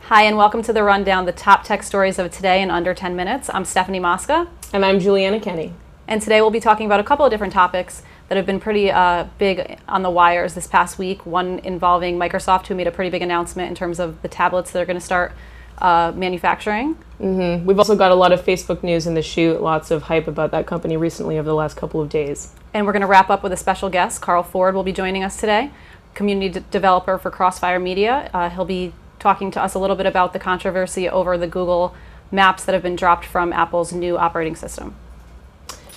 Hi, and welcome to The Rundown, the top tech stories of today in under 10 minutes. I'm Stephanie Mosca. And I'm Juliana Kenny. And today we'll be talking about a couple of different topics that have been pretty big on the wires this past week. One involving Microsoft, who made a pretty big announcement in terms of the tablets they're going to start manufacturing. Mm-hmm. We've also got a lot of Facebook news in the shoot, lots of hype about that company recently over the last couple of days. And we're going to wrap up with a special guest. Carl Ford will be joining us today, community developer for Crossfire Media. He'll be talking to us a little bit about the controversy over the Google Maps that have been dropped from Apple's new operating system.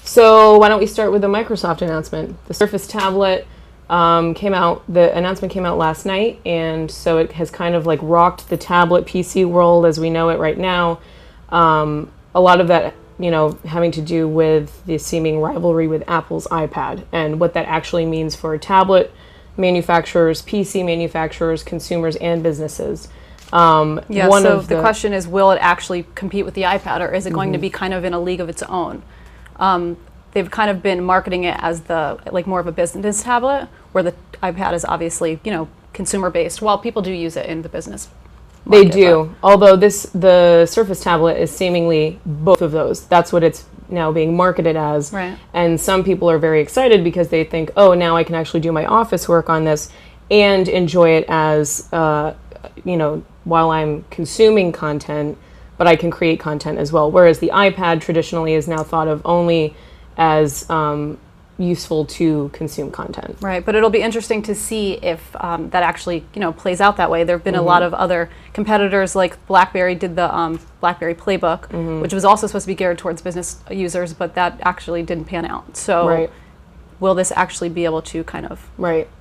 So why don't we start with the Microsoft announcement? The Surface tablet came out, the announcement came out last night, and so it has kind of like rocked the tablet PC world as we know it right now. A lot of that, having to do with the seeming rivalry with Apple's iPad and what that actually means for tablet manufacturers, PC manufacturers, consumers, and businesses. The question is, will it actually compete with the iPad, or is it going to be kind of in a league of its own? They've kind of been marketing it as more of a business tablet, where the iPad is obviously, consumer based. While people do use it in the business market, they do. Although the Surface tablet is seemingly both of those. That's what it's now being marketed as. Right. And some people are very excited because they think, oh, now I can actually do my office work on this and enjoy it as, while I'm consuming content, but I can create content as well. Whereas the iPad traditionally is now thought of only as useful to consume content. Right, but it'll be interesting to see if that actually, plays out that way. There have been a lot of other competitors, like BlackBerry did the BlackBerry Playbook, which was also supposed to be geared towards business users, but that actually didn't pan out. So will this actually be able to kind of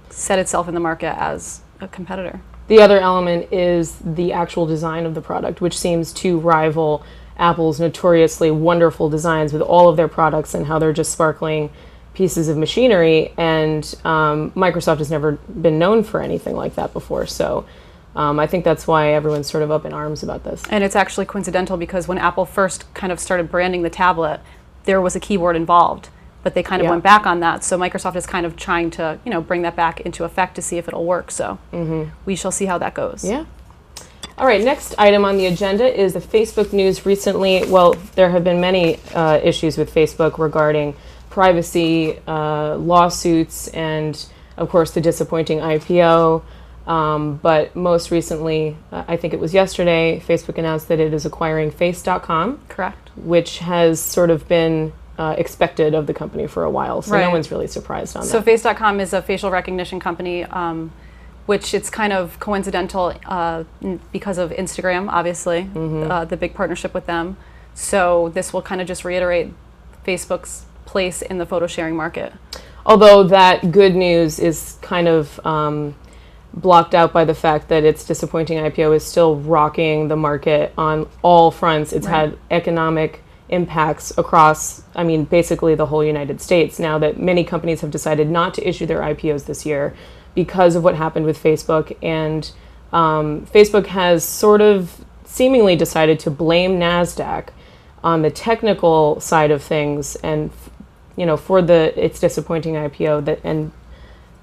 set itself in the market as a competitor? The other element is the actual design of the product, which seems to rival Apple's notoriously wonderful designs with all of their products and how they're just sparkling pieces of machinery. And Microsoft has never been known for anything like that before. So I think that's why everyone's sort of up in arms about this. And it's actually coincidental because when Apple first kind of started branding the tablet, there was a keyboard involved. But they kind of went back on that, so Microsoft is kind of trying to, bring that back into effect to see if it'll work. So we shall see how that goes. Yeah. All right. Next item on the agenda is the Facebook news recently. Well, there have been many issues with Facebook regarding privacy, lawsuits, and of course the disappointing IPO. But most recently, I think it was yesterday, Facebook announced that it is acquiring Face.com. Correct. Which has sort of been expected of the company for a while, so no one's really surprised on that. So Face.com is a facial recognition company, which it's kind of coincidental because of Instagram, obviously, the big partnership with them. So this will kind of just reiterate Facebook's place in the photo sharing market. Although that good news is kind of blocked out by the fact that its disappointing IPO is still rocking the market on all fronts. It's had economic impacts across, basically the whole United States, now that many companies have decided not to issue their IPOs this year because of what happened with Facebook. And Facebook has sort of seemingly decided to blame NASDAQ on the technical side of things and, for its disappointing IPO, and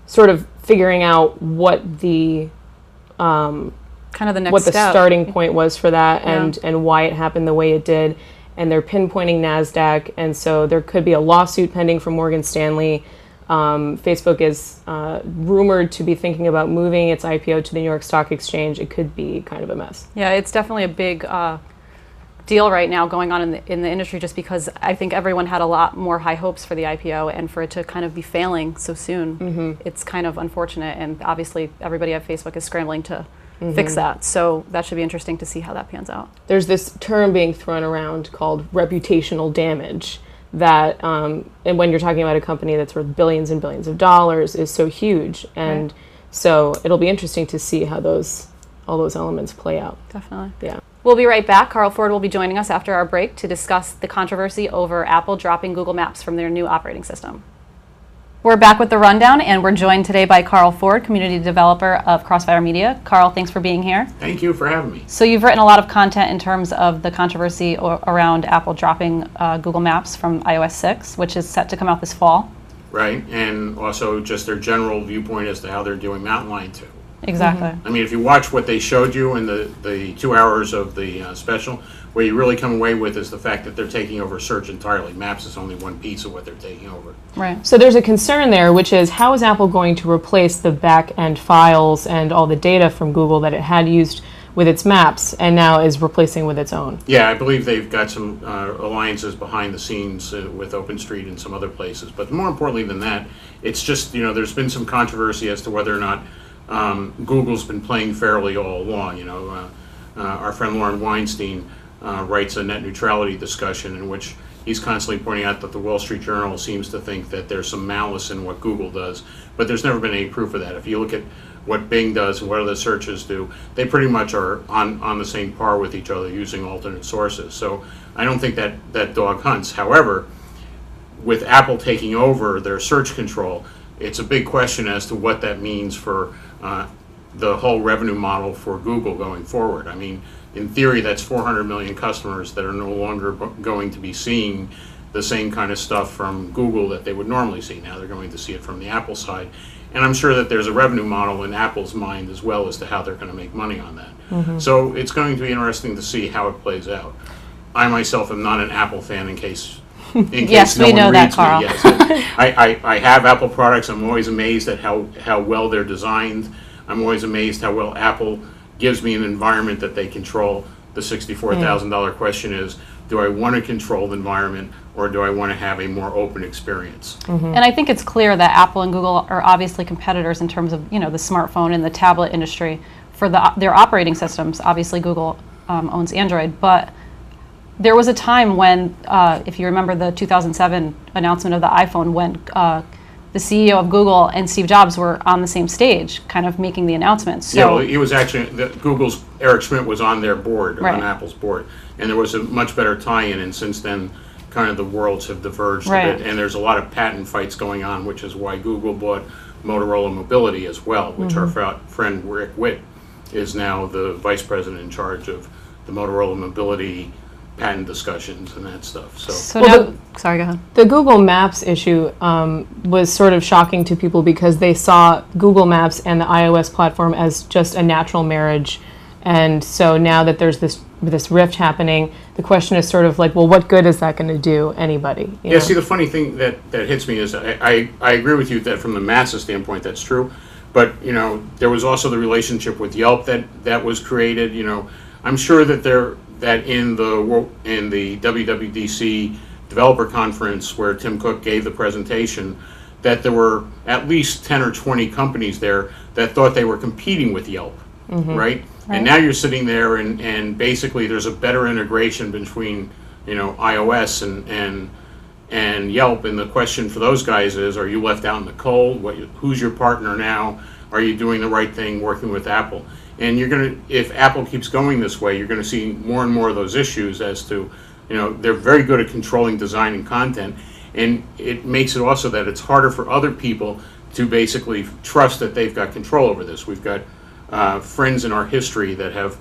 sort of figuring out what the kind of the next what the step. Starting point was for that and why it happened the way it did. And they're pinpointing NASDAQ, and so there could be a lawsuit pending from Morgan Stanley. Facebook is rumored to be thinking about moving its IPO to the New York Stock Exchange. It could be kind of a mess. Yeah, it's definitely a big deal right now going on in the industry, just because I think everyone had a lot more high hopes for the IPO, and for it to kind of be failing so soon, it's kind of unfortunate. And obviously, everybody at Facebook is scrambling to fix that. So that should be interesting to see how that pans out. There's this term being thrown around called reputational damage that, and when you're talking about a company that's worth billions and billions of dollars, is so huge. And so it'll be interesting to see how all those elements play out. Definitely. Yeah. We'll be right back. Carl Ford will be joining us after our break to discuss the controversy over Apple dropping Google Maps from their new operating system. We're back with the rundown, and we're joined today by Carl Ford, community developer of Crossfire Media. Carl, thanks for being here. Thank you for having me. So you've written a lot of content in terms of the controversy around Apple dropping Google Maps from iOS 6, which is set to come out this fall. Right, and also just their general viewpoint as to how they're doing Mountain Lion 2. Exactly. I mean, if you watch what they showed you in the 2 hours of the special, what you really come away with is the fact that they're taking over search entirely. Maps is only one piece of what they're taking over. Right. So there's a concern there, which is how is Apple going to replace the back-end files and all the data from Google that it had used with its maps and now is replacing with its own? Yeah, I believe they've got some alliances behind the scenes with OpenStreet and some other places. But more importantly than that, it's just, there's been some controversy as to whether or not Google's been playing fairly all along. Our friend Lauren Weinstein writes a net neutrality discussion in which he's constantly pointing out that the Wall Street Journal seems to think that there's some malice in what Google does, but there's never been any proof of that. If you look at what Bing does and what other searches do, they pretty much are on the same par with each other using alternate sources. So I don't think that dog hunts. However, with Apple taking over their search control, it's a big question as to what that means for the whole revenue model for Google going forward. I mean, in theory, that's 400 million customers that are no longer going to be seeing the same kind of stuff from Google that they would normally see. Now they're going to see it from the Apple side. And I'm sure that there's a revenue model in Apple's mind as well as to how they're going to make money on that. So it's going to be interesting to see how it plays out. I myself am not an Apple fan in case Yes, no we one know that, reads me. Carl. Yes, I have Apple products. I'm always amazed at how well they're designed. I'm always amazed how well Apple gives me an environment that they control. The $64,000 question is, do I want a controlled environment or do I want to have a more open experience? And I think it's clear that Apple and Google are obviously competitors in terms of the smartphone and the tablet industry for their operating systems. Obviously, Google owns Android, but there was a time when, if you remember the 2007 announcement of the iPhone, when the CEO of Google and Steve Jobs were on the same stage, kind of making the announcement. So, yeah, well, he was actually, Google's Eric Schmidt was on their board, Right. on Apple's board, and there was a much better tie-in, and since then, kind of the worlds have diverged Right. a bit, and there's a lot of patent fights going on, which is why Google bought Motorola Mobility as well, which our friend Rick Witt is now the vice president in charge of the Motorola Mobility patent discussions and that stuff. So now, sorry, go ahead. The Google Maps issue was sort of shocking to people because they saw Google Maps and the iOS platform as just a natural marriage. And so now that there's this rift happening, the question is sort of like, well, what good is that going to do anybody? You know? see, the funny thing that hits me is I agree with you that from the masses standpoint, that's true. But, there was also the relationship with Yelp that was created. I'm sure that in the WWDC developer conference where Tim Cook gave the presentation, that there were at least 10 or 20 companies there that thought they were competing with Yelp, right? And now you're sitting there and basically there's a better integration between, iOS and Yelp, and the question for those guys is, are you left out in the cold? Who's your partner now? Are you doing the right thing working with Apple? And if Apple keeps going this way, you're going to see more and more of those issues as to, they're very good at controlling design and content, and it makes it also that it's harder for other people to basically trust that they've got control over this. We've got friends in our history that have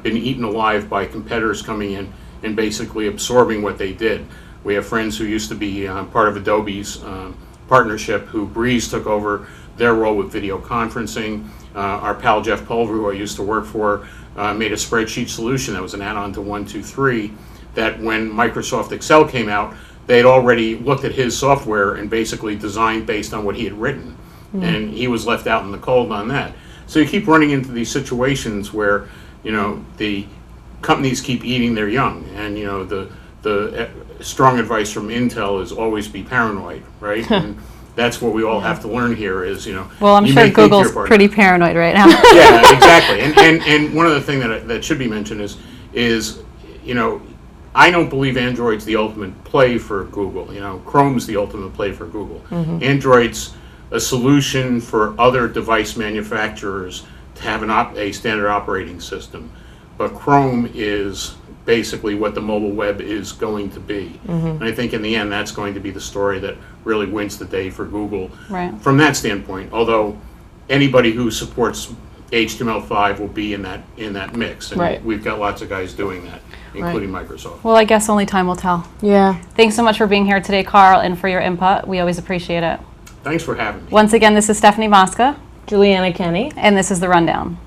been eaten alive by competitors coming in and basically absorbing what they did. We have friends who used to be part of Adobe's partnership who Breeze took over their role with video conferencing. Our pal Jeff Pulver, who I used to work for, made a spreadsheet solution that was an add-on to 123 that when Microsoft Excel came out, they'd already looked at his software and basically designed based on what he had written. And he was left out in the cold on that. So you keep running into these situations where, the companies keep eating their young, and, the strong advice from Intel is always be paranoid, right? And that's what we all have to learn here is, Well, I'm you sure may think Google's you're pretty paranoid right now. Yeah, exactly. And one other thing that should be mentioned is I don't believe Android's the ultimate play for Google. Chrome's the ultimate play for Google. Android's a solution for other device manufacturers to have a standard operating system, but Chrome is basically what the mobile web is going to be. And I think in the end that's going to be the story that really wins the day for Google from that standpoint, although anybody who supports HTML5 will be in that mix, and we've got lots of guys doing that, including Microsoft. Well, I guess only time will tell. Yeah. Thanks so much for being here today, Carl, and for your input. We always appreciate it. Thanks for having me. Once again, this is Stephanie Mosca. Juliana Kenny. And this is The Rundown.